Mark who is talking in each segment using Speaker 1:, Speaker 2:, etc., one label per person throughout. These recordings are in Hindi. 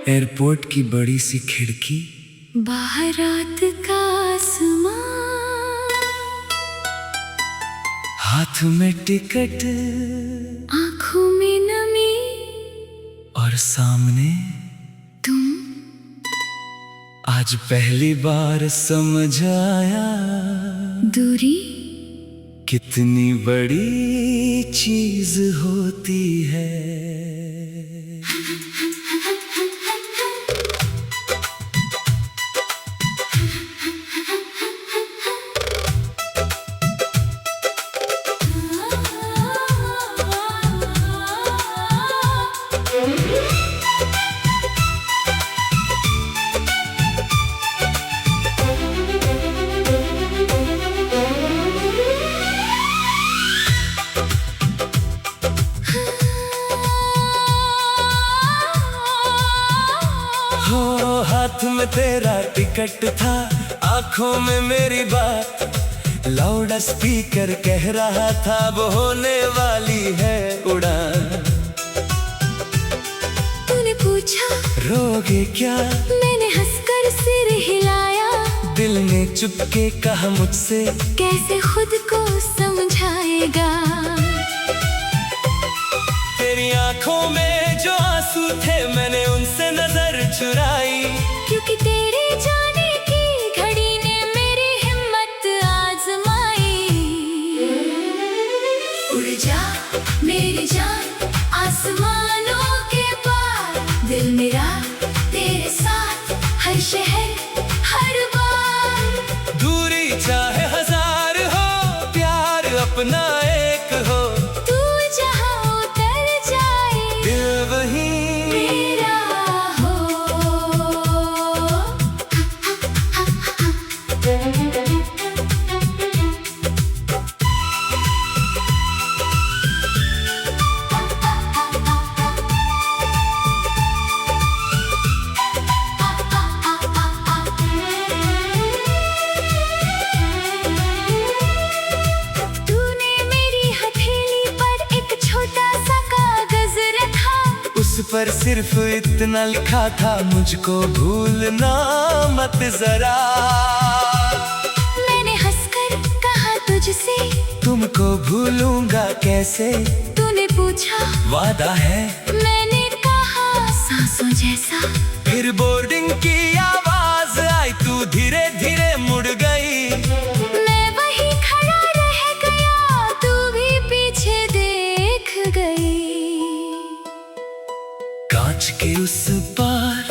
Speaker 1: एयरपोर्ट की बड़ी सी खिड़की,
Speaker 2: बाहर रात का आसमां,
Speaker 1: हाथ में टिकट,
Speaker 2: आंखों में नमी,
Speaker 1: और सामने
Speaker 2: तुम।
Speaker 1: आज पहली बार समझ आया
Speaker 2: दूरी
Speaker 1: कितनी बड़ी चीज होती है। हो हाथ में तेरा टिकट था, आंखों में मेरी बात, लाउड स्पीकर कह रहा था वो होने वाली है उड़ान।
Speaker 2: तूने पूछा
Speaker 1: रोगे क्या,
Speaker 2: मैंने हंसकर सिर हिलाया,
Speaker 1: दिल ने चुपके कहा मुझसे
Speaker 2: कैसे खुद को समझाएगा।
Speaker 1: तेरी आंखों में जो आंसू थे मैंने उनसे नजर चुराई,
Speaker 2: क्योंकि तेरे जाने की घड़ी ने मेरी हिम्मत आजमाई। उड़ जा मेरी जान आसमानों के पार, दिल मेरा तेरे साथ हर शहर हर बार।
Speaker 1: दूरी चाहे हजार हो, प्यार अपना एक हो,
Speaker 2: तू जहाँ उतर जाए
Speaker 1: दिल वही
Speaker 2: मेरा हो। तूने मेरी हथेली पर एक छोटा सा कागज रखा,
Speaker 1: उस पर सिर्फ इतना लिखा था, मुझको भूलना मत जरा।
Speaker 2: मैंने हंसकर कहा तुझसे
Speaker 1: तुमको भूलूंगा कैसे,
Speaker 2: तूने पूछा
Speaker 1: वादा है,
Speaker 2: मैंने कहा सांसों जैसा।
Speaker 1: फिर बोर्डिंग की आवाज आई, तू धीरे धीरे मुड़ गई।
Speaker 2: मैं वही खड़ा रह गया, तू भी पीछे देख गई।
Speaker 1: कांच के उस पार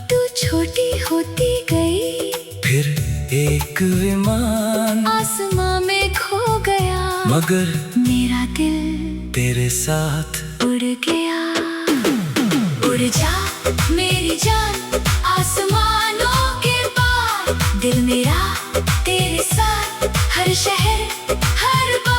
Speaker 2: तू छोटी होती गई,
Speaker 1: फिर एक विमान,
Speaker 2: आसमां में खो गया,
Speaker 1: मगर
Speaker 2: मेरा दिल
Speaker 1: तेरे साथ
Speaker 2: उड़ गया। उड़ जा मेरी जान आसमानों के पार, दिल मेरा तेरे साथ हर शहर हर बार।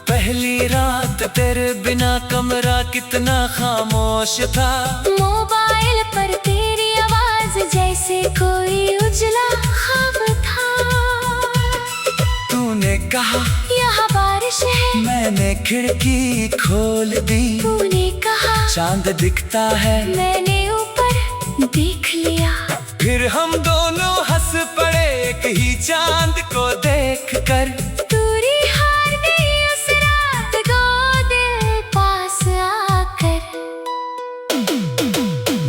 Speaker 1: पहली रात तेरे बिना कमरा कितना खामोश था,
Speaker 2: मोबाइल पर तेरी आवाज जैसे कोई उजला ख्वाब था।
Speaker 1: तूने कहा
Speaker 2: यहाँ बारिश है,
Speaker 1: मैंने खिड़की खोल दी,
Speaker 2: तूने कहा
Speaker 1: चांद दिखता है,
Speaker 2: मैंने ऊपर देख लिया।
Speaker 1: फिर हम दोनों हंस पड़े एक ही चांद को देख कर।
Speaker 2: दूरी हार गई उस रात को दिल पास आकर।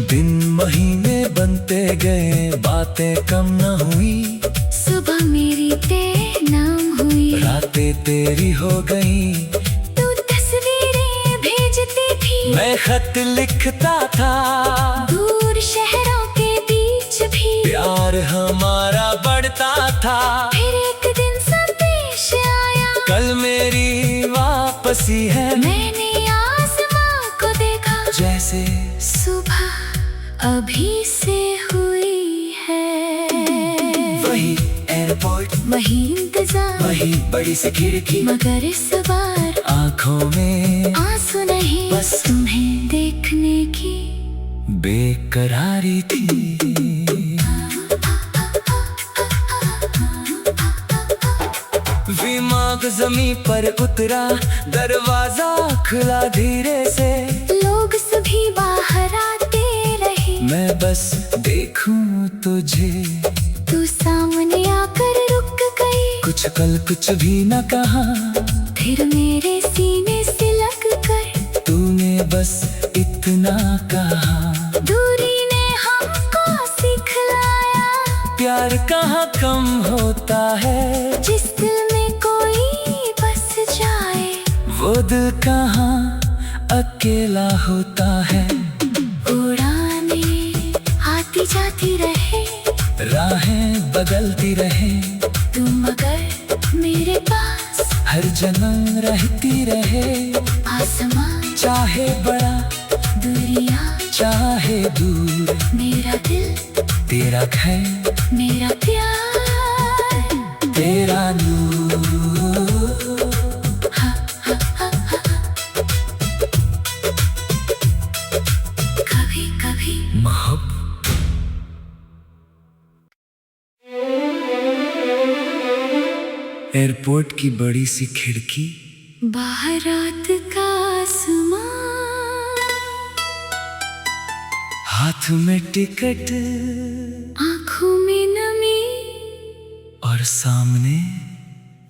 Speaker 1: दिन महीने बनते गए, बातें कम न हुई,
Speaker 2: सुबह मेरी तेरे नाम हुई,
Speaker 1: रातें तेरी हो गई।
Speaker 2: तू तस्वीरें भेजती थी,
Speaker 1: मैं खत लिखता था,
Speaker 2: दूर शहरों के बीच भी
Speaker 1: प्यार हमारा बढ़ता था।
Speaker 2: फिर एक दिन संदेश आया,
Speaker 1: कल मेरी वापसी है,
Speaker 2: मैंने आसमां को देखा,
Speaker 1: जैसे
Speaker 2: सुबह अभी से हुई है।
Speaker 1: वही
Speaker 2: वही इंतजार,
Speaker 1: वही बड़ी सी खिड़की,
Speaker 2: मगर इस बार
Speaker 1: आंखों में
Speaker 2: आंसू नहीं,
Speaker 1: बस
Speaker 2: तुम्हें देखने की
Speaker 1: बेकरारी थी। विमान जमीन पर उतरा, दरवाजा खुला धीरे से,
Speaker 2: लोग सभी बाहर आते रहे,
Speaker 1: मैं बस देखूं तुझे,
Speaker 2: तू सामने आकर रुक गई,
Speaker 1: कुछ भी न कहा,
Speaker 2: फिर मेरे सीने से लग कर
Speaker 1: तूने बस इतना कहा,
Speaker 2: दूरी ने हमको सिखलाया,
Speaker 1: प्यार कहाँ कम होता है,
Speaker 2: जिस दिल में कोई बस जाए,
Speaker 1: वो दिल कहाँ अकेला होता है।
Speaker 2: उड़ाने आती जाती रहे,
Speaker 1: राहें बदलती रहे,
Speaker 2: तुम मगर मेरे पास
Speaker 1: हर जन्म रहती रहे,
Speaker 2: आसमां
Speaker 1: चाहे बड़ा
Speaker 2: दूरियां,
Speaker 1: चाहे दूर,
Speaker 2: मेरा दिल
Speaker 1: तेरा घर,
Speaker 2: मेरा प्यार,
Speaker 1: तेरा नूर।
Speaker 2: कभी कभी
Speaker 1: मोहब्बत एयरपोर्ट की बड़ी सी खिड़की,
Speaker 2: बाहर रात का आसमां,
Speaker 1: हाथ में टिकट
Speaker 2: आंखों में नमी,
Speaker 1: और सामने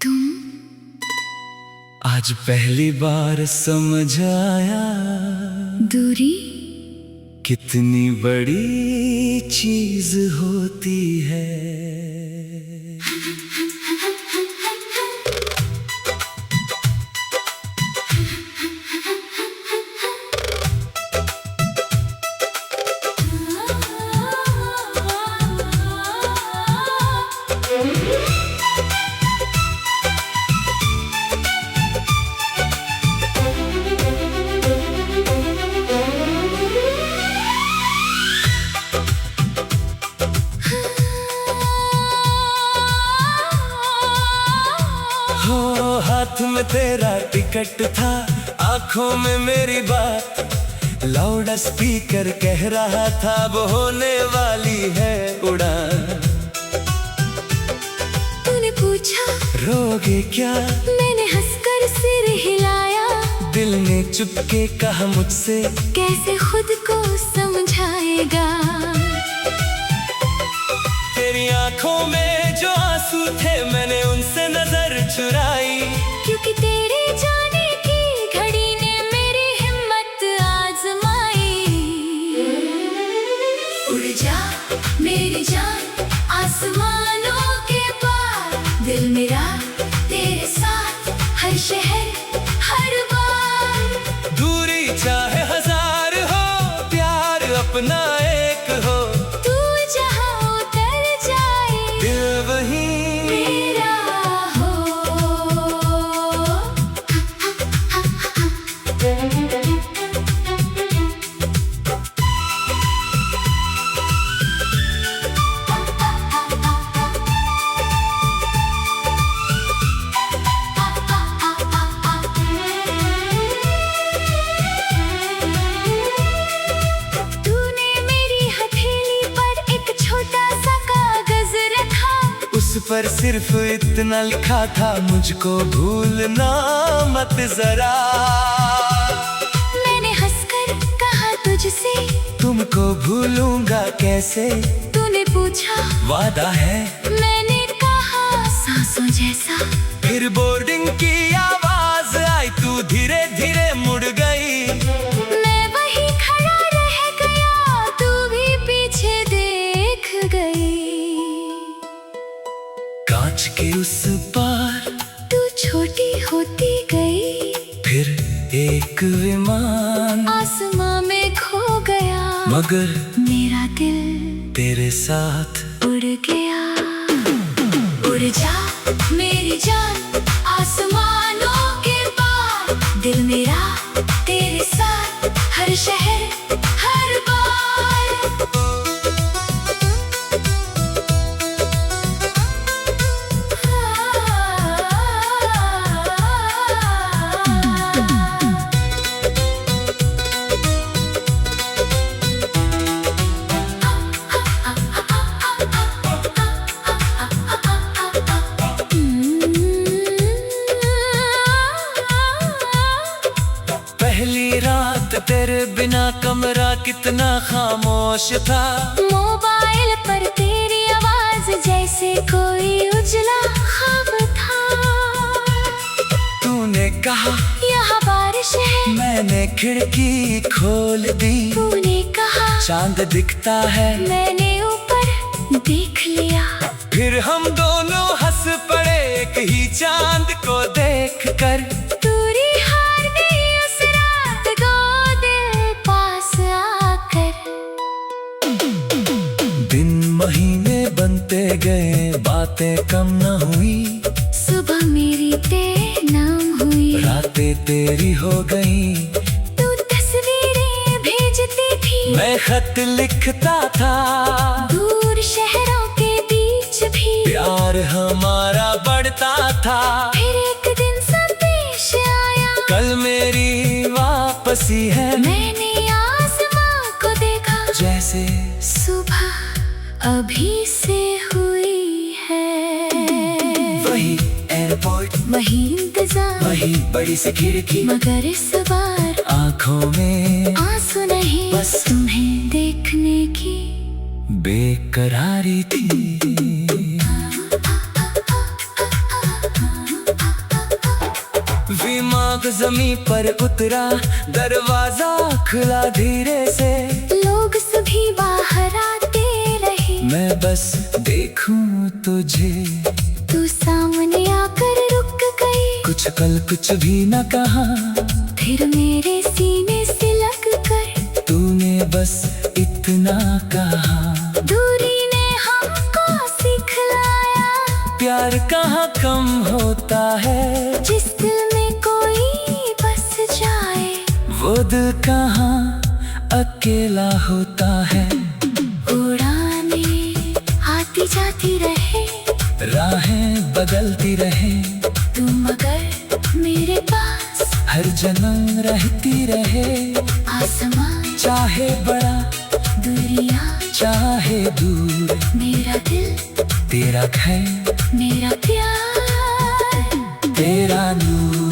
Speaker 2: तुम
Speaker 1: आज पहली बार समझ आया,
Speaker 2: दूरी
Speaker 1: कितनी बड़ी चीज होती है। हो हाथ में तेरा टिकट था, आंखों में मेरी बात, लाउड स्पीकर कह रहा था वो होने वाली है उड़ान।
Speaker 2: तूने पूछा
Speaker 1: रोगे क्या,
Speaker 2: मैंने हंसकर सिर हिलाया,
Speaker 1: दिल ने चुपके कहा मुझसे,
Speaker 2: कैसे खुद को समझाएगा,
Speaker 1: तेरी आंखों में जो आंसू थे मैंने उनसे नजर चुराई,
Speaker 2: क्योंकि तेरे जाने की घड़ी ने मेरी हिम्मत आजमाई। उड़ जा मेरी जान आसमानों के पार, दिल मेरा तेरे साथ हर शहर हर बार,
Speaker 1: दूरी चाहे हजार हो, प्यार अपना एक हो,
Speaker 2: तू जहाँ उतर जाए
Speaker 1: दिल वही
Speaker 2: मेरा हो। तूने मेरी हथेली पर एक छोटा सा कागज रखा,
Speaker 1: उस पर सिर्फ इतना लिखा था, मुझको भूलना मत जरा।
Speaker 2: मैंने हंसकर कहा तुझसे,
Speaker 1: तुमको भूलूंगा कैसे,
Speaker 2: तूने पूछा
Speaker 1: वादा है,
Speaker 2: मैंने कहा सांसों जैसा,
Speaker 1: फिर बोर्डिंग की आवाज आई, तू धीरे धीरे मुड़ गई,
Speaker 2: मैं वही खड़ा रह गया, तू भी पीछे देख गई,
Speaker 1: कांच के उस पार
Speaker 2: तू छोटी होती गई,
Speaker 1: फिर एक विमान
Speaker 2: आसमां में खो गया,
Speaker 1: मगर
Speaker 2: मेरा दिल
Speaker 1: तेरे साथ
Speaker 2: उड़ गया। उड़ जा मेरी जान आसमानों के पार, दिल मेरा तेरे साथ हर शहर हर बार।
Speaker 1: तेरे बिना कमरा कितना खामोश था।
Speaker 2: मोबाइल पर तेरी आवाज जैसे कोई उजला ख्वाब था।
Speaker 1: तूने कहा
Speaker 2: यहाँ बारिश है,
Speaker 1: मैंने खिड़की खोल दी।
Speaker 2: तूने कहा
Speaker 1: चांद दिखता है,
Speaker 2: मैंने ऊपर देख लिया।
Speaker 1: फिर हम दोनों हंस पड़े एक ही चांद को देख कर।
Speaker 2: दूरी हार गई उस रात को दिल पास आकर।
Speaker 1: दिन महीने बनते गए, बातें कम न हुई।
Speaker 2: सुबह मेरी तेरे नाम हुई,
Speaker 1: रातें तेरी हो गई।
Speaker 2: तू तस्वीरें भेजती थी,
Speaker 1: मैं खत लिखता था।
Speaker 2: दूर शहरों के बीच भी
Speaker 1: प्यार हमारा बढ़ता था।
Speaker 2: फिर एक दिन संदेश आया,
Speaker 1: कल मेरी वापसी है।
Speaker 2: मैंने आसमां को देखा,
Speaker 1: जैसे
Speaker 2: सुबह अभी से हुई है।
Speaker 1: वही एयरपोर्ट,
Speaker 2: वही इंतजार,
Speaker 1: वही बड़ी सी खिड़की,
Speaker 2: मगर इस बार
Speaker 1: आंखों में
Speaker 2: आंसू नहीं,
Speaker 1: बस
Speaker 2: तुम्हें देखने की
Speaker 1: बेकरारी थी। विमान जमीन पर उतरा, दरवाजा खुला धीरे से।
Speaker 2: लोग सभी बाहर आते रहे,
Speaker 1: मैं बस देखूं तुझे।
Speaker 2: तू सामने आकर रुक गई,
Speaker 1: कुछ कल कुछ भी न कहा।
Speaker 2: फिर मेरे सीने से लग कर
Speaker 1: तूने बस इतना कहा।
Speaker 2: दूरी ने हमको सिखलाया,
Speaker 1: प्यार कहाँ कम होता है।
Speaker 2: जिस दिल में कोई बस जाए,
Speaker 1: वो दिल कहाँ अकेला होता है।
Speaker 2: उड़ाने आती जाती रहे,
Speaker 1: राहें बदलती रहे,
Speaker 2: तू मगर मेरे पास
Speaker 1: हर जन्म रहती रहे।
Speaker 2: आसमां
Speaker 1: चाहे बड़ा,
Speaker 2: दुनिया
Speaker 1: चाहे दूर,
Speaker 2: मेरा दिल
Speaker 1: तेरा घर,
Speaker 2: मेरा प्यार।
Speaker 1: तेरा नूर।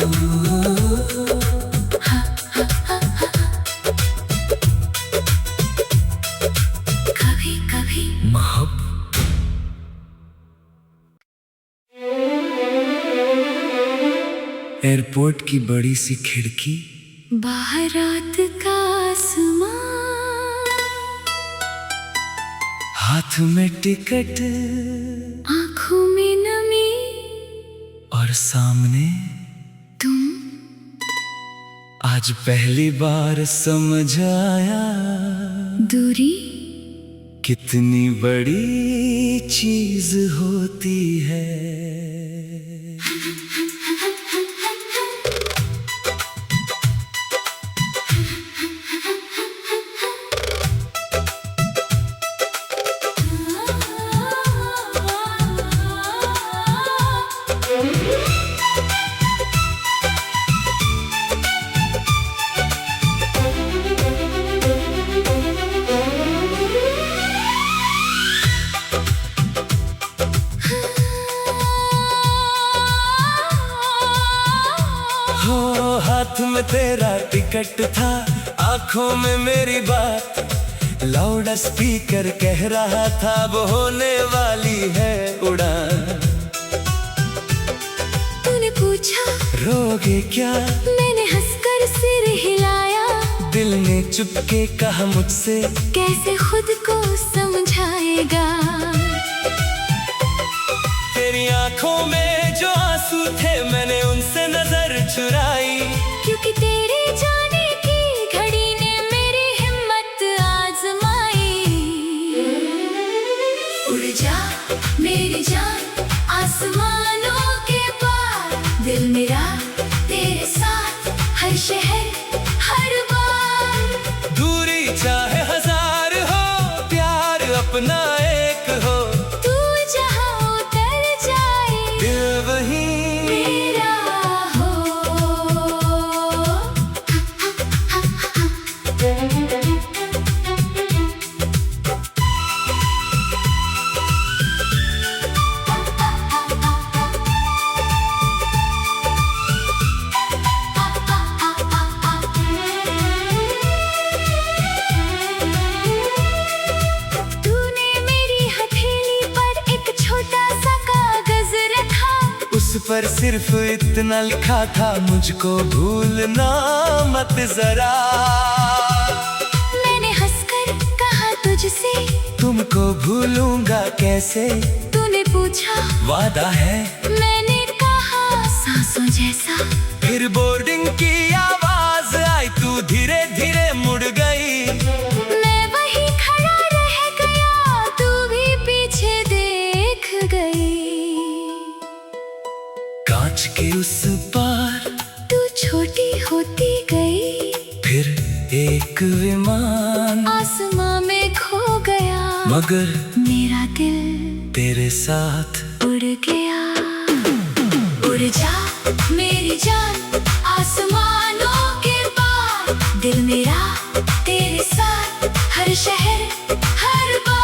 Speaker 2: कभी कभी
Speaker 1: मोहब्बत। एयरपोर्ट की बड़ी सी खिड़की,
Speaker 2: बाहर रात का आसमां,
Speaker 1: हाथ में टिकट
Speaker 2: आँखों में नमी,
Speaker 1: और सामने
Speaker 2: तुम।
Speaker 1: आज पहली बार समझ आया
Speaker 2: दूरी
Speaker 1: कितनी बड़ी चीज होती है। हो हाथ में तेरा टिकट था, आंखों में मेरी बात। लाउड स्पीकर कह रहा था वो होने वाली है उड़ान।
Speaker 2: तूने पूछा
Speaker 1: रोगे क्या,
Speaker 2: मैंने हंसकर सिर हिलाया।
Speaker 1: दिल ने चुपके कहा मुझसे,
Speaker 2: कैसे खुद को समझाएगा।
Speaker 1: तेरी आंखों में जो आंसू थे मैंने उनसे नजर चुराई।
Speaker 2: क्योंकि तेरे जाने की घड़ी ने मेरी हिम्मत आजमाई। उड़ जा मेरी जान आसमानों के पार, दिल मेरा तेरे साथ हर शहर हर बार।
Speaker 1: दूरी चाहे हजार हो, प्यार अपना एक हो।
Speaker 2: तू जहाँ उतर जाए,
Speaker 1: दिल वही
Speaker 2: मेरा हो।
Speaker 1: पर सिर्फ इतना लिखा था, मुझको भूलना मत जरा।
Speaker 2: मैंने हंसकर कहा तुझसे,
Speaker 1: तुमको भूलूंगा कैसे।
Speaker 2: तूने पूछा
Speaker 1: वादा है,
Speaker 2: मैंने कहा सांसों जैसा।
Speaker 1: फिर बोर्डिंग की आवाज आई, तू धीरे धीरे मुड़ गई।
Speaker 2: मैं वही खड़ा रह गया, तू भी पीछे देख गई।
Speaker 1: कांच के उस पार
Speaker 2: तू छोटी होती गई,
Speaker 1: फिर एक विमान
Speaker 2: आसमां में खो गया,
Speaker 1: मगर
Speaker 2: मेरा दिल
Speaker 1: तेरे साथ
Speaker 2: उड़ गया। उड़ जा मेरी जान आसमानों के पार, दिल मेरा तेरे साथ हर शहर हर बार।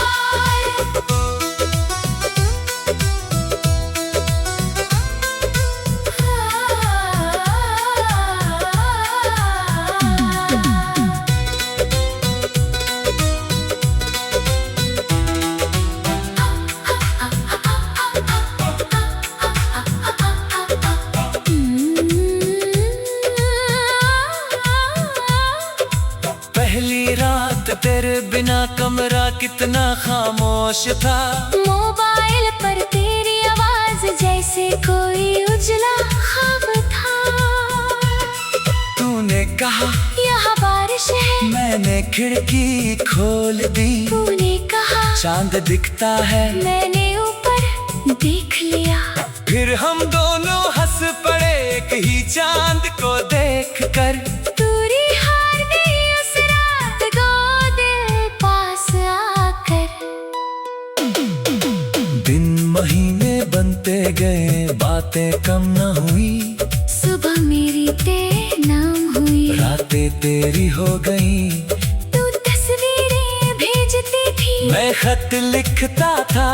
Speaker 1: पहली रात तेरे बिना कमरा कितना खामोश था।
Speaker 2: मोबाइल पर तेरी आवाज जैसे कोई उजला ख्वाब था।
Speaker 1: तूने कहा
Speaker 2: यहाँ बारिश है,
Speaker 1: मैंने खिड़की खोल दी।
Speaker 2: तूने कहा
Speaker 1: चांद दिखता है,
Speaker 2: मैंने ऊपर देख लिया।
Speaker 1: फिर हम दोनों हंस पड़े एक ही चांद को देखकर।
Speaker 2: दूरी हार गई उस रात को दिल पास आकर।
Speaker 1: दिन महीने बनते गए, बातें कम न हुई।
Speaker 2: सुबह मेरी तेरे नाम हुई,
Speaker 1: रातें तेरी हो गई।
Speaker 2: तू तस्वीरें भेजती थी,
Speaker 1: मैं खत लिखता था।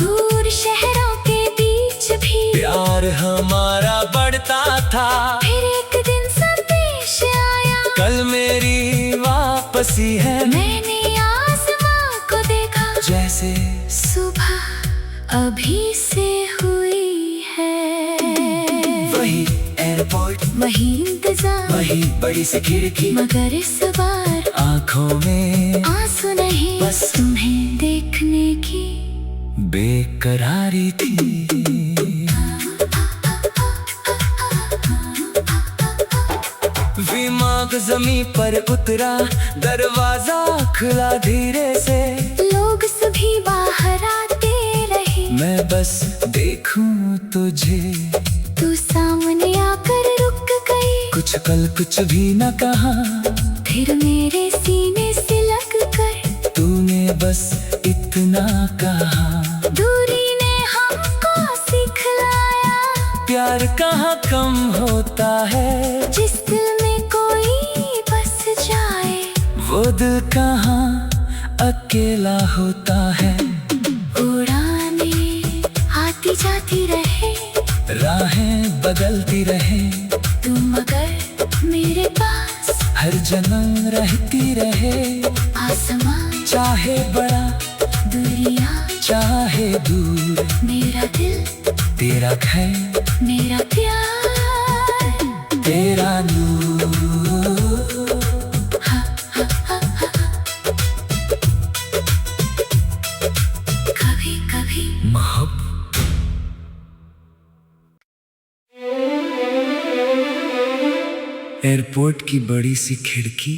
Speaker 2: दूर शहरों के बीच भी
Speaker 1: प्यार हमारा बढ़ता था।
Speaker 2: फिर एक दिन संदेश आया,
Speaker 1: कल मेरी वापसी है।
Speaker 2: मैंने आसमां को देखा,
Speaker 1: जैसे
Speaker 2: सुबह अभी से हुई है।
Speaker 1: वही एयरपोर्ट,
Speaker 2: वही इंतजार,
Speaker 1: वही बड़ी सी खिड़की,
Speaker 2: मगर इस बार
Speaker 1: आंखों में
Speaker 2: आंसू नहीं,
Speaker 1: बस
Speaker 2: तुम्हें देखने की
Speaker 1: बेकरारी थी। विमान जमीन पर उतरा, दरवाजा खुला धीरे से।
Speaker 2: लोग सभी बाहर आते रहे,
Speaker 1: मैं बस देखूं तुझे।
Speaker 2: तू सामने आकर रुक गई,
Speaker 1: कुछ कल कुछ भी न कहा।
Speaker 2: फिर मेरे सीने से लग कर
Speaker 1: तूने बस इतना कहा।
Speaker 2: दूरी ने हमको सिखलाया,
Speaker 1: प्यार कहाँ कम होता है।
Speaker 2: जिस दिल में कोई बस जाए,
Speaker 1: वो दिल कहाँ अकेला होता है।
Speaker 2: उड़ाने आती जाती रहे,
Speaker 1: राहें बदलती रहे,
Speaker 2: तुम मगर मेरे पास
Speaker 1: हर जन्म रहती रहे।
Speaker 2: आसमां
Speaker 1: चाहे बड़ा
Speaker 2: दुनिया
Speaker 1: चाहे दूर,
Speaker 2: मेरा दिल
Speaker 1: तेरा घर
Speaker 2: मेरा प्यार।
Speaker 1: तेरा नूर।
Speaker 2: कभी कभी
Speaker 1: मोहब्बत। एयरपोर्ट की बड़ी सी खिड़की,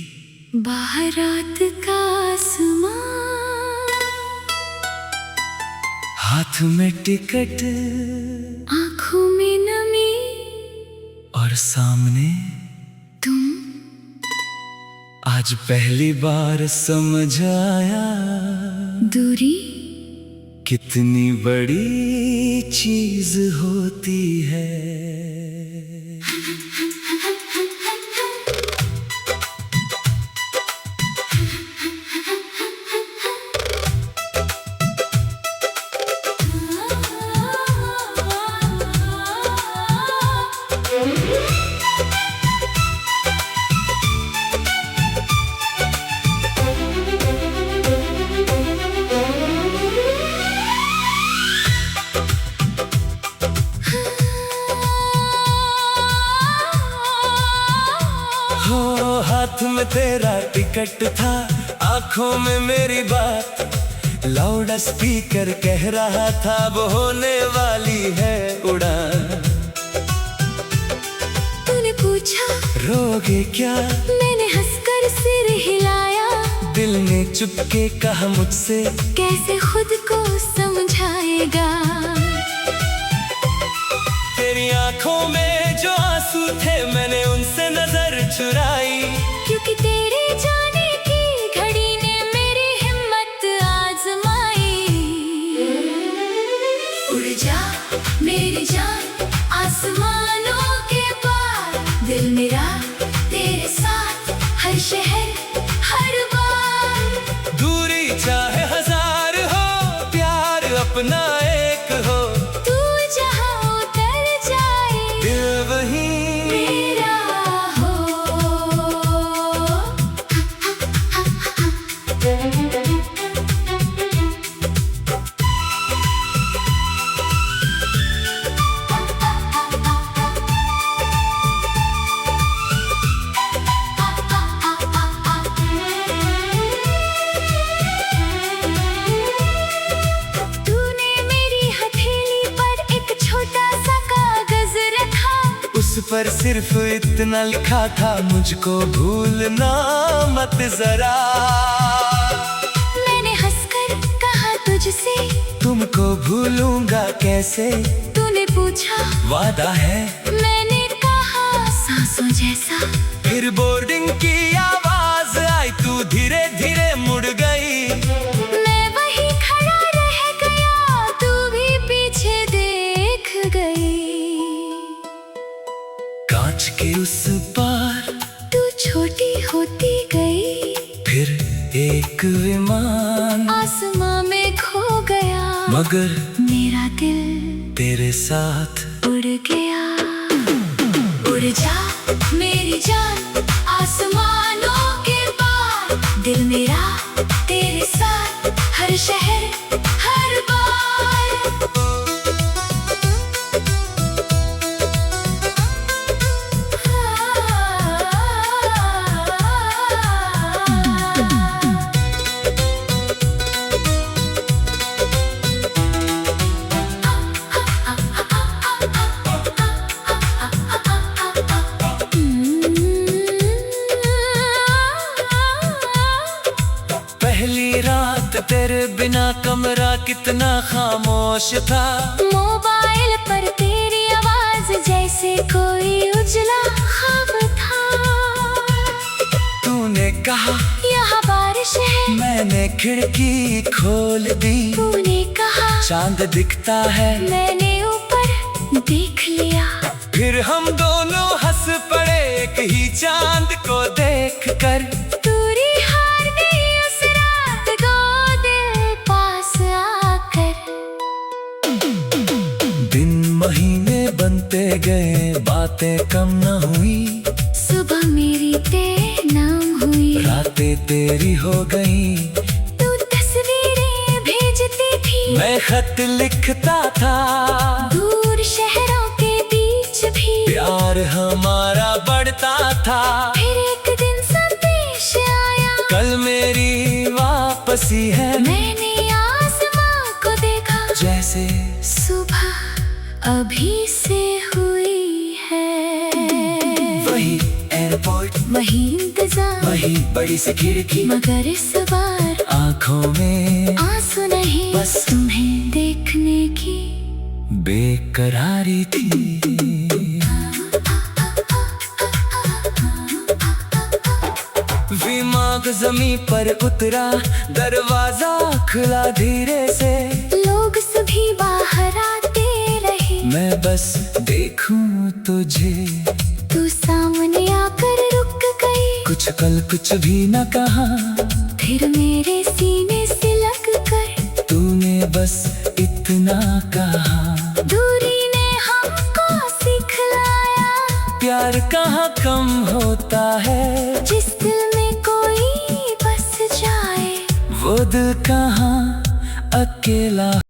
Speaker 2: बाहर रात का आसमां,
Speaker 1: हाथ में टिकट
Speaker 2: आंखों में नमी,
Speaker 1: और सामने
Speaker 2: तुम।
Speaker 1: आज पहली बार समझ आया
Speaker 2: दूरी
Speaker 1: कितनी बड़ी चीज होती है। टिकट था, आंखों में मेरी बात। लाउड स्पीकर कह रहा था वो होने वाली है उड़ान।
Speaker 2: तूने पूछा
Speaker 1: रोगे क्या,
Speaker 2: मैंने हंसकर सिर हिलाया।
Speaker 1: दिल ने चुपके कहा मुझसे,
Speaker 2: कैसे खुद को समझाएगा।
Speaker 1: तेरी आंखों में जो आंसू थे मैंने उनसे नजर चुराई।
Speaker 2: क्योंकि तेरे जाने की घड़ी ने मेरी हिम्मत आजमाई। उड़ जा मेरी जान आसमानों के पार, दिल मेरा तेरे साथ हर शहर हर बार।
Speaker 1: दूरी चाहे हजार हो, प्यार अपना एक हो।
Speaker 2: तू जहाँ उतर जाए
Speaker 1: दिल वही
Speaker 2: मेरा हो। तूने मेरी हथेली पर एक छोटा सा कागज रखा।
Speaker 1: उस पर सिर्फ इतना लिखा था, मुझको भूलना मत जरा।
Speaker 2: मैंने हंसकर कहा तुझसे,
Speaker 1: तुमको भूलूंगा कैसे।
Speaker 2: तूने पूछा
Speaker 1: वादा है,
Speaker 2: मैंने कहा सांसों जैसा।
Speaker 1: फिर बोर्डिंग की आवाज आई, तू धीरे धीरे मुड़ गई।
Speaker 2: मैं वही खड़ा रह गया, तू भी पीछे देख गई।
Speaker 1: कांच के उस पार
Speaker 2: तू छोटी होती गई,
Speaker 1: फिर एक विमान
Speaker 2: आसमां में खो गया।
Speaker 1: मगर
Speaker 2: मेरा दिल
Speaker 1: तेरे साथ
Speaker 2: उड़ गया। उड़ जा मेरी जान आसमानों के पार, दिल मेरा तेरे साथ हर शहर हर बार।
Speaker 1: पहली रात तेरे बिना कमरा कितना खामोश था।
Speaker 2: मोबाइल पर तेरी आवाज जैसे कोई उजला ख्वाब था।
Speaker 1: तूने कहा
Speaker 2: यहाँ बारिश है,
Speaker 1: मैंने खिड़की खोल दी।
Speaker 2: तूने कहा
Speaker 1: चांद दिखता है,
Speaker 2: मैंने ऊपर देख लिया।
Speaker 1: फिर हम दोनों हंस पड़े एक ही चांद को देख कर।
Speaker 2: दूरी हार गई उस रात को दिल पास आकर।
Speaker 1: दिन महीने बनते गए, बातें कम न हुई।
Speaker 2: सुबह मेरी तेरे नाम हुई,
Speaker 1: रातें तेरी हो गई।
Speaker 2: तू तस्वीरें भेजती थी,
Speaker 1: मैं खत लिखता था।
Speaker 2: दूर शहरों के बीच भी
Speaker 1: प्यार हमारा बढ़ता था।
Speaker 2: फिर एक दिन संदेश आया,
Speaker 1: कल मेरी वापसी है।
Speaker 2: मैंने आसमां को देखा,
Speaker 1: जैसे
Speaker 2: सुबह अभी से हुई है।
Speaker 1: वही एयरपोर्ट,
Speaker 2: वही इंतजार,
Speaker 1: वही बड़ी सी खिड़की।
Speaker 2: मगर इस बार
Speaker 1: आंखों में
Speaker 2: आंसू नहीं,
Speaker 1: बस
Speaker 2: तुम्हें देखने की
Speaker 1: बेकरारी थी। विमान जमीन पर उतरा, दरवाजा खुला धीरे से।
Speaker 2: लोग सभी बाहर आते रहे,
Speaker 1: मैं बस देखूं तुझे।
Speaker 2: तू सामने आकर रुक गई,
Speaker 1: कुछ कल कुछ भी न कहा।
Speaker 2: फिर मेरे सीने से लग कर
Speaker 1: तूने बस इतना कहा।
Speaker 2: दूरी ने हमको सिखलाया,
Speaker 1: प्यार कहाँ कम होता है।
Speaker 2: जिस दिल में कोई बस जाए,
Speaker 1: वो दिल कहाँ अकेला